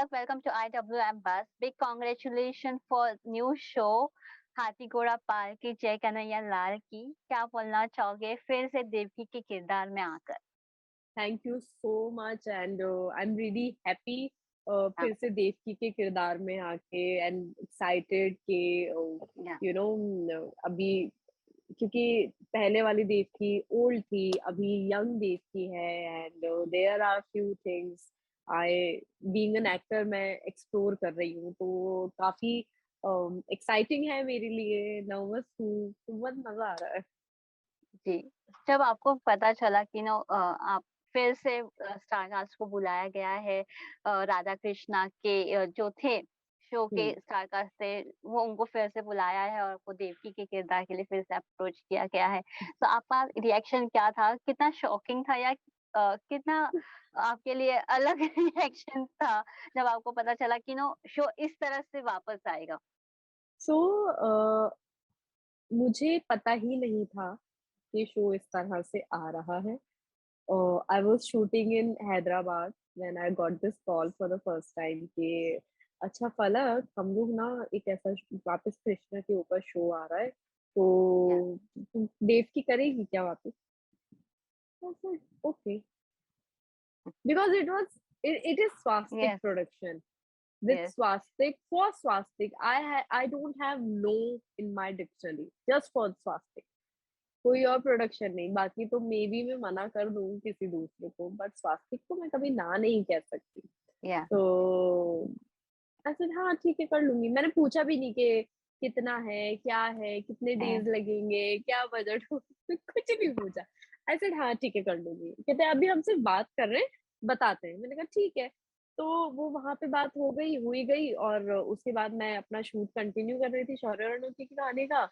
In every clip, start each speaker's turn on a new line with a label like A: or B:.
A: Palak, welcome to IWM Bus. Big congratulations for new show हाथी घोड़ा पाल की जय कन्हैया लाल की। क्या बोलना चाहोगे फिर से देवकी के किरदार में आकर?
B: Thank you so much and I am really happy
A: हाँ,
B: फिर से देवकी के किरदार में आके एंड एक्साइटेड कि
A: या
B: यू नो अभी क्योंकि पहले वाली देवकी ओल्ड थी, अभी यंग देवकी है and there are few things I being an actor मैं एक्सप्लोर कर रही हूँ, तो काफी एक्साइटिंग है मेरे लिए। नर्वस हूँ, तो बहुत मजा आ रहा है।
A: जी। जब आपको पता चला कि आप फिर से स्टार कास्ट को बुलाया गया है, राधा कृष्णा के जो थे शो के
B: हम्म।
A: स्टार कास्ट थे, वो उनको फिर से बुलाया है और वो देवकी के किरदार के लिए फिर से अप्रोच किया गया है। तो आपका रिएक्शन क्या था? कितना शॉकिंग था या कितना आपके लिए अलग रिएक्शन था जब आपको पता चला कि शो इस तरह से वापस आएगा?
B: सो मुझे पता ही नहीं था कि शो इस तरह से आ रहा है। I was shooting in Hyderabad when I got this call for the first time कि अच्छा फलक, हम लोग ना एक ऐसा वापस कृष्णा के ऊपर शो आ रहा है,
A: या
B: तो तुम देव की करेगी क्या वापस? Okay, because it is Swastik
A: yes,
B: production with
A: yes,
B: swastik. For swastik, I don't have no in my dictionary, just for swastik. कोई और प्रोडक्शन नहीं, बाकी तो मे बी मैं मना कर दूं किसी दूसरे को, बट स्वास्तिक को मैं कभी ना नहीं कह सकती।
A: या
B: तो ऐसे हाँ ठीक है, कर लूंगी। मैंने पूछा भी नहीं कि कितना है, क्या है, कितने डेज लगेंगे, क्या बजट हो कुछ नहीं पूछा। ऐसे हाँ ठीक है, कर लूंगी। कहते हैं अभी हम सिर्फ बात कर रहे हैं, बताते हैं। मैंने कहा ठीक है। तो वो वहां पे बात हो गई, हुई गई, और उसके बाद मैं अपना शूट कंटिन्यू कर रही थी शौर्य रणौती के गाने का।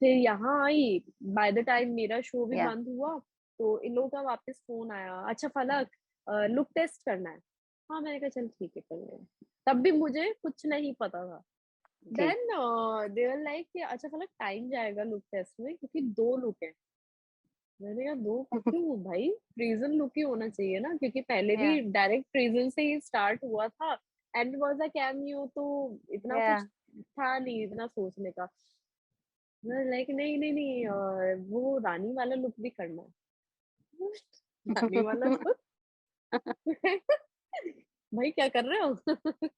B: फिर यहाँ आई, बाय द टाइम मेरा शो भी
A: या
B: बंद हुआ, तो इन लोगों का वापस फोन आया, अच्छा फलक लुक टेस्ट करना है। हाँ, मैंने कहा चल ठीक है, कर लेंगे। तब भी मुझे कुछ नहीं पता था।
A: जी,
B: देन दे वर लाइक कि अच्छा फलक टाइम जाएगा लुक टेस्ट में, क्योंकि 2 लुक है। मैंने कहा 2 क्यों भाई, प्रिजन लुक ही होना चाहिए ना, क्योंकि पहले
A: या
B: भी डायरेक्ट प्रिजन से ही स्टार्ट हुआ था एंड वाज अ कैमियो, तो इतना कुछ
A: या
B: था नहीं इतना सोचने का। मैं लाइक नहीं नहीं नहीं, वो रानी वाला लुक भी करना है। रानी वाला लुक भाई क्या कर रहे हो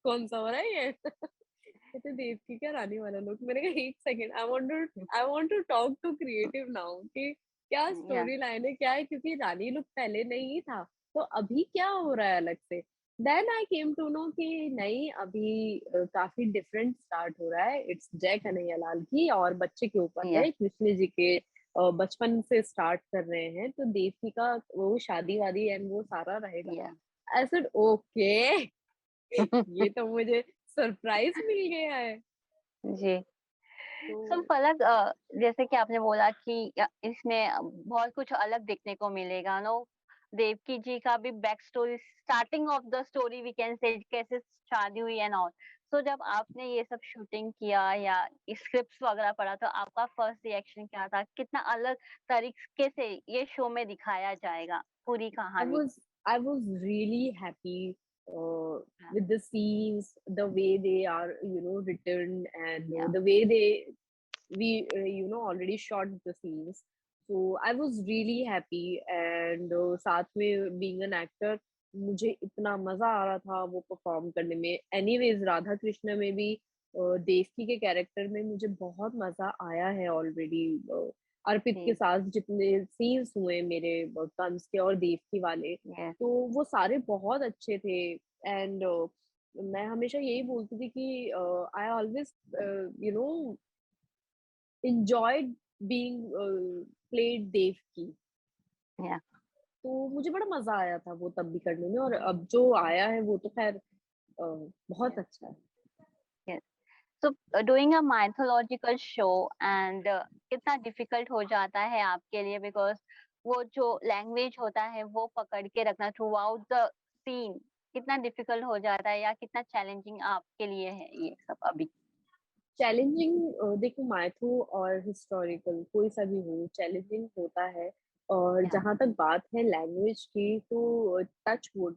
B: कौन सा हो रहा है ये कहते देवकी क्या रानी वाला लुक। मैंने कहा एक second, I want to talk to creative now कि क्या
A: या
B: स्टोरी लाइन है, क्या है, क्योंकि रानी लुक पहले नहीं था, तो अभी क्या हो रहा है अलग से। Then I came to know कि नहीं, अभी काफी डिफरेंट स्टार्ट हो रहा है। इट्स जय कन्हैया लाल की और बच्चे के ऊपर
A: या
B: है, कृष्ण जी के बचपन से स्टार्ट कर रहे हैं, तो देवकी का वो शादी वादी एंड वो सारा रहेगा।
A: या
B: आई सेड ओके, ये तो मुझे सरप्राइज मिल गया है।
A: जी।
B: तो
A: सो पलक, जैसे कि आपने बोला कि इसमें बहुत कुछ अलग देखने को मिलेगा। देवकी जी का भी back story, starting of the story we can say, कैसे शादी हुई एंड ऑल। सो जब आपने ये सब शूटिंग किया या स्क्रिप्ट्स वगैरह पढ़ा, तो आपका फर्स्ट रिएक्शन क्या था? कितना अलग तरीके से ये शो में दिखाया जाएगा पूरी
B: I
A: कहानी?
B: was I was really happy
A: हाँ,
B: with the scenes, the way they are, written, and
A: या
B: the way we already shot the scenes. So I was really happy, and साथ में being an actor, मुझे इतना मजा आ रहा था वो परफॉर्म करने में। एनीवेज राधा कृष्ण में भी देवकी के कैरेक्टर में मुझे बहुत मजा आया है ऑलरेडी। अर्पित के
A: जी,
B: साथ जितने सीन्स हुए मेरे कंस के और देवकी वाले,
A: यस,
B: तो वो सारे बहुत अच्छे थे। एंड मैं हमेशा यही बोलती थी कि I always you know enjoyed being played Devaki.
A: या
B: तो मुझे बड़ा मजा आया था वो तब भी करने में, और अब जो आया है वो तो खैर बहुत
A: यस,
B: अच्छा है।
A: Yes. So doing a mythological show and कितना डिफिकल्ट हो जाता है आपके लिए, बिकॉज वो जो लैंग्वेज होता है वो पकड़ के रखना थ्रू आउट द सीन, कितना डिफिकल्ट हो जाता है या कितना चैलेंजिंग आपके लिए है ये सब अभी?
B: चैलेंजिंग, देखो माइथो और हिस्टोरिकल कोई सा भी हो, चैलेंजिंग होता है। और
A: या
B: जहां तक बात है लैंग्वेज की, तो टच वुड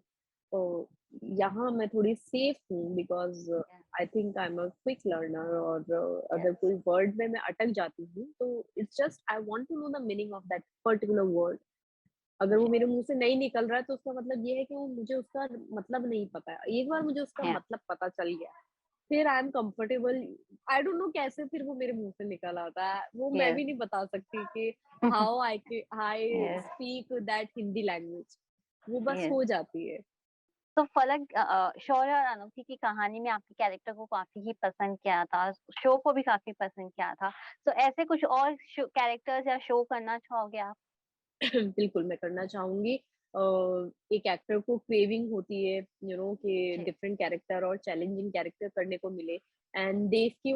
B: यहाँ मैं थोड़ी सेफ हूँ because
A: Yeah.
B: I think I am a quick learner और
A: Yes.
B: अगर कोई वर्ड में मैं अटक जाती हूँ तो it's just I want to know the meaning of that particular word. अगर वो
A: Yeah.
B: मेरे मुँह से नहीं निकल रहा है तो उसका मतलब ये है कि वो मुझे उसका मतलब नहीं पता है। एक बार मुझे उसका
A: Yeah.
B: मतलब पता चल गया, फिर I am comfortable. I don't no कैसे फिर वो मेरे मुँह से निकल आता है। वो मैं
A: Yes.
B: भी नहीं बता सकती कि how I
A: Yes.
B: Speak that Hindi language. वो बस
A: Yes.
B: हो जाती है।
A: तो फलक शौर्य और अनोखी की कहानी में आपके कैरेक्टर को काफ़ी ही पसंद किया था, शो को भी काफ़ी पसंद किया था। तो ऐसे कुछ और शो कैरेक्टर्स या शो करना चाहोगे आप?
B: बिल्कुल, मैं करना चाहूँगी। अ, एक एक्टर को क्रेविंग होती है कि
A: जी।
B: डिफरेंट कैरेक्टर और चैलेंजिंग कैरेक्टर करने को मिले and Devaki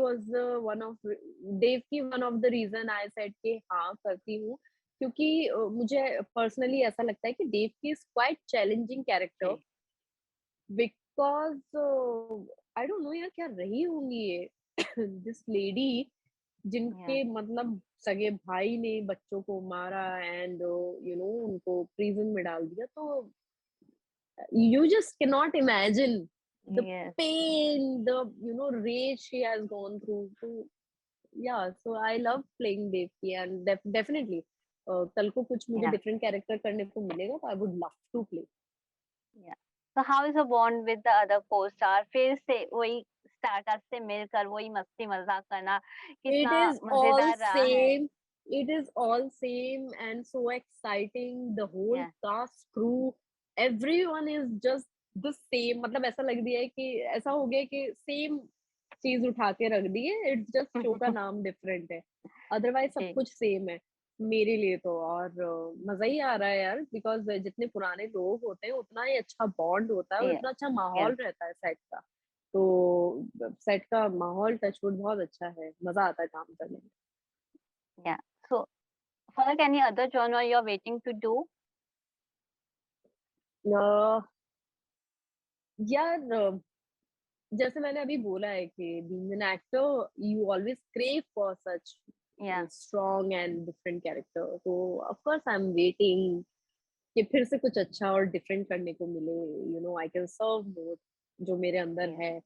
B: one of the reason I said कि हाँ, करती हूँ क्योंकि मुझे पर्सनली ऐसा लगता है कि Devaki is quite challenging character
A: जी।
B: बिकॉज़ आई डोंट नो यार क्या रही होंगी ये दिस लेडी
A: या
B: जिनके मतलब सगे भाई ने बच्चों को मारा एंड उनको प्रिजन में डाल दिया तो you just cannot imagine the
A: yes,
B: pain, the rage she has gone through. So yeah, so I love playing Devki and definitely कल को कुछ मुझे
A: या
B: डिफरेंट कैरेक्टर करने को मिलेगा तो I would love to play.
A: या तो how is the bond with the other co-star? फिर से वही स्टारकास्ट से मिलकर वही मस्ती-मज़ाक करना
B: It
A: कितना
B: is all
A: मज़ेदार रहा है?
B: same. It is all same and so exciting. The whole
A: या
B: cast, crew, everyone is just the same. मतलब ऐसा लग दिया है कि ऐसा हो गया है कि सेम चीज उठा के रख दी है। इट्स जस्ट शो का नाम डिफरेंट है। अदरवाइज सब
A: जी,
B: कुछ सेम है मेरे लिए तो। और मजा ही आ रहा है यार बिकॉज जितने पुराने लोग होते हैं उतना ही अच्छा बॉन्ड होता है और
A: यस,
B: उतना अच्छा
A: यस,
B: माहौल रहता है सेट का। तो सेट का माहौल टचवुड बहुत अच्छा है, मज़ा आता है काम करने में।
A: या so Falak any other genre you are waiting to do?
B: Uh, यार जैसे मैंने अभी बोला है कि being an actor you always crave for such
A: या
B: स्ट्रॉन्ग एंड डिफरेंट कैरेक्टर तो of course I am waiting कि फिर से कुछ अच्छा और डिफरेंट करने को मिले। आई कैन सर्व मोर जो मेरे अंदर
A: या
B: है।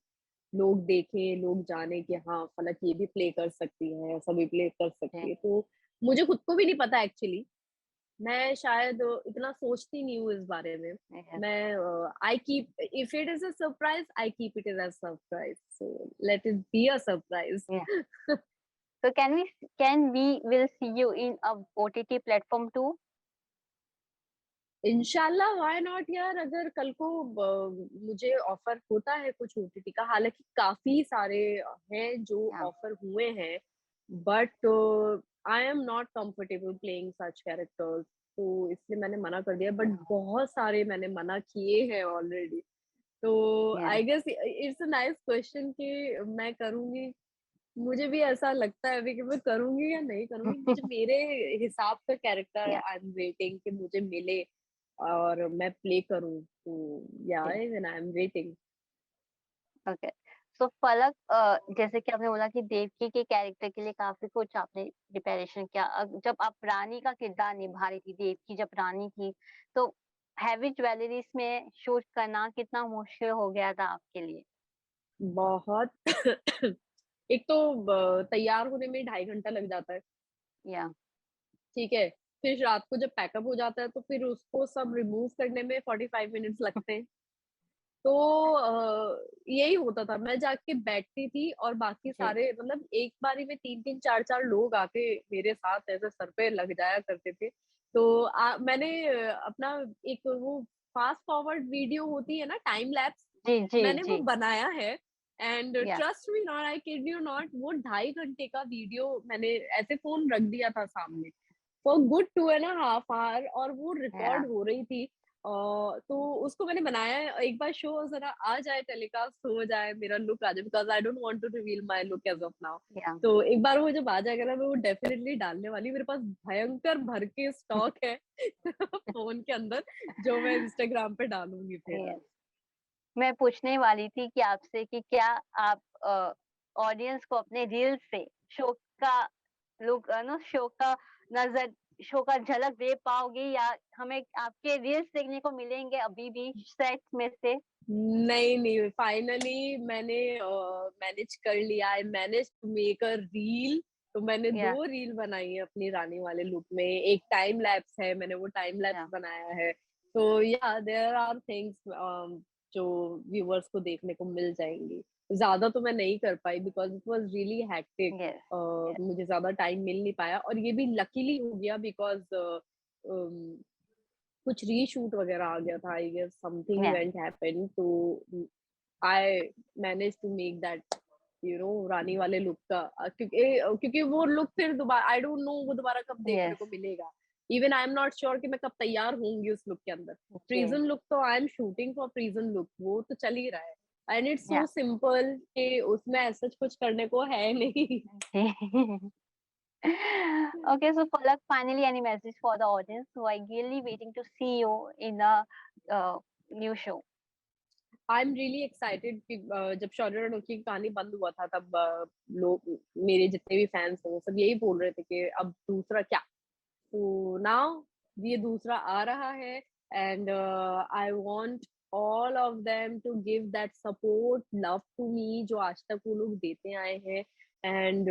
B: लोग देखें, लोग जाने कि हाँ, फलक ये भी प्ले कर सकती है, ऐसा भी प्ले कर सकती
A: जी,
B: है। तो मुझे खुद को भी नहीं पता एक्चुअली। मैं शायद इतना सोचती नहीं हूँ इस बारे में।
A: यस,
B: मैं I keep if it is a surprise, I keep it as a surprise. So let it be a surprise.
A: या So can we will see you in a OTT platform too?
B: इंशाल्लाह why not यार। अगर कल को मुझे offer होता है कुछ ओटीटी का, हालाँकि काफ़ी सारे हैं जो
A: Yeah,
B: ऑफर हुए हैं, but I am not comfortable playing such characters तो इसलिए मैंने मना कर दिया। बट बहुत सारे मैंने मना किए हैं ऑलरेडी। तो
A: yeah,
B: I guess it's a nice question कि मैं करूँगी। मुझे भी ऐसा लगता है अभी कि मैं करूँगी या नहीं करूँगी। मुझे मेरे हिसाब का character
A: yeah,
B: I am waiting कि मुझे मिले और मैं प्ले करूँ। तो या
A: जी,
B: even I am waiting.
A: Okay. So Palak जैसे कि आपने बोला कि देवकी के कैरेक्टर के लिए काफ़ी कुछ आपने प्रिपरेशन किया। जब आप रानी का किरदार निभा रही थी, देवकी जब रानी थी, तो हेवी ज्वेलरीज़ में शूट करना कितना मुश्किल हो गया था आपके लिए?
B: बहुत एक तो तैयार होने में 2.5 घंटा लग जाता है,
A: या
B: ठीक है? फिर रात को जब पैकअप हो जाता है तो फिर उसको सब रिमूव करने में 45 मिनट्स लगते हैं। तो यही होता था, मैं जाके बैठती थी और बाकी
A: जी,
B: सारे मतलब एक बारी में 3-3 4-4 लोग आके मेरे साथ ऐसे सर पे लग जाया करते थे। तो मैंने अपना एक वो फास्ट फॉरवर्ड वीडियो होती है ना टाइम लैप्स,
A: जी, जी,
B: मैंने वो
A: जी,
B: बनाया है एंड
A: या
B: trust me not, I kid you not, वो 2.5 घंटे का वीडियो मैंने ऐसे फ़ोन रख दिया था सामने for good 2 and a half hour और वो
A: या
B: रिकॉर्ड हो रही थी। तो उसको मैंने बनाया है। एक बार शो ज़रा आ जाए, टेलीकास्ट हो जाए, मेरा लुक आ जाए because I don't want to reveal my look as of now.
A: या
B: तो एक बार वो जब आ जाएगा ना, मैं वो डेफ़िनिटली डालने वाली हूँ। मेरे पास भयंकर भर के स्टॉक है फ़ोन के अंदर, जो मैं इंस्टाग्राम पे डालूँगी फिर।
A: यस। मैं पूछने वाली थी कि आपसे कि क्या आप ऑडियंस को अपने रील्स से शो का लुक शो का नज़र शो का झलक दे पाओगे या हमें आपके रील्स देखने को मिलेंगे अभी भी सेट में से?
B: नहीं, नहीं, फाइनली मैंने मैनेज कर लिया। I managed to make a reel. तो मैंने
A: या
B: 2 रील बनाई है अपनी रानी वाले लुक में। एक टाइम लैप्स है, मैंने वो टाइम लैप्स
A: या
B: बनाया है। तो या देयर आर थिंग्स जो व्यूअर्स को देखने को मिल जाएँगी। ज़्यादा तो मैं नहीं कर पाई because it was really hectic.
A: Yes, yes,
B: मुझे ज़्यादा टाइम मिल नहीं पाया और ये भी लकीली हो गया बिकॉज़ कुछ रीशूट वगैरह आ गया था। आई गेस समथिंग
A: या
B: इवेंट हैपेंड तो I manage to make that रानी वाले लुक का क्योंकि वो लुक फिर दोबारा आई डोंट नो वो दोबारा कब देखने
A: यस,
B: को मिलेगा। Even I am not sure कि मैं कब तैयार होंगी उस लुक के अंदर।
A: जी,
B: प्रिज्म लुक तो I am shooting for prism look, वो तो चल ही रहा है एंड इट्स
A: या
B: सो सिंपल कि उसमें ऐसा कुछ करने को है नहीं।
A: जी। Okay, so Palak, finally, any message for the audience who are eagerly waiting to see you in the new show?
B: I am really excited कि जब शौर्य रणौकी की कहानी बंद हुआ था तब लोग मेरे जितने भी फैंस हैं वो सब यही बोल रहे थे कि अब दूसरा क्या। तो नाउ ये दूसरा आ रहा है and I want all of them to give that support love to me जो आज तक वो लोग देते आए हैं एंड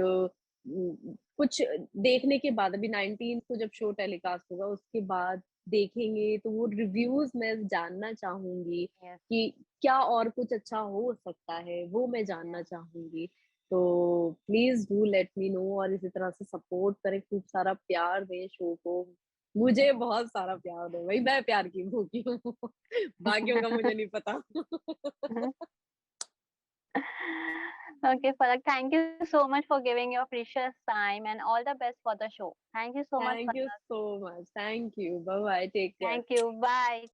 B: कुछ देखने के बाद अभी 19 को जब शो टेलीकास्ट होगा उसके बाद देखेंगे तो वो रिव्यूज मैं जानना चाहूंगी
A: Yes,
B: कि क्या और कुछ अच्छा हो सकता है वो मैं जानना
A: yeah.
B: चाहूंगी। तो please do let me know और इसी तरह से सपोर्ट करें, खूब सारा प्यार दें शो को। मुझे बहुत सारा प्यार दो भाई, मैं प्यार की भूखी हूँ। बाकियों का मुझे नहीं पता।
A: Okay, Palak, thank you so much for giving your precious time and all the best for the show. Thank you so much,
B: thank you
A: Palak.
B: So much, thank you, bye bye, take care.
A: Thank you. Bye.